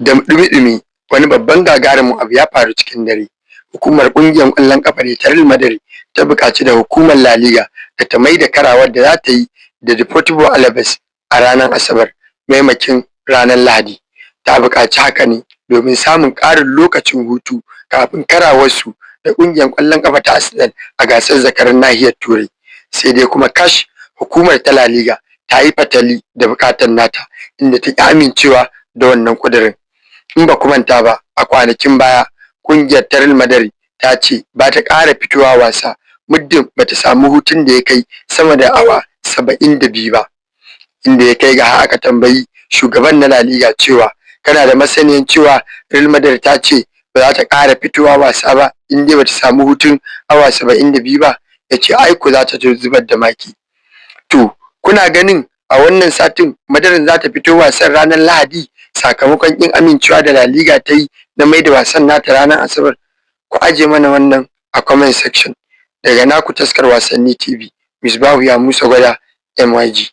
Da ɗumi-ɗumi wani babban gagarumin abu ya faru cikin dare. Hukumar ƙungiyar ƙwallon ƙafa ta Real Madrid ta buƙaci da hukumar La Liga da ta maida karawar da za ta yi da Deportivo Alaves a ranar Asabar maimakon ranar Lahadi. Ta buƙaci haka ne domin samun ƙarin lokacin hutu kafin karawarsu da ƙungiyar ƙwallon ƙafa ta Arsenal a gasar zakaran nahiyar Turai. Sai dai kuma kash, hukumar ta La Liga ta yi fatali da buƙatar nata, inda ta ƙi amincewa da wannan ƙudurin. In ba ku manta ba, a kwanakin baya ƙungiyar ta Real Madrid ta ce ba ta ƙara fitowa wasa muddin ba ta samu hutun da ya kai sama da awa 72 ba, inda ya kai ga aka tambayi shugaban na La Liga cewa kana da masaniyan cewa Real Madrid ta ce ba za ta ƙara fitowa wasa ba in dai ba ta samu hutun awa 72 ba. Ya ce ai ku za ta zubar da maki. To kuna ganin a wannan satin Madrid za ta fito wasan ranar Lahadi sakamakon ƙin amincewa da La Liga ta yi na mai da wasan nata ranar Asabar? Ku aje mana wannan a comment section. Daga naku taskar wasanni TV, Misbahu ya Musa Gwada, MYG.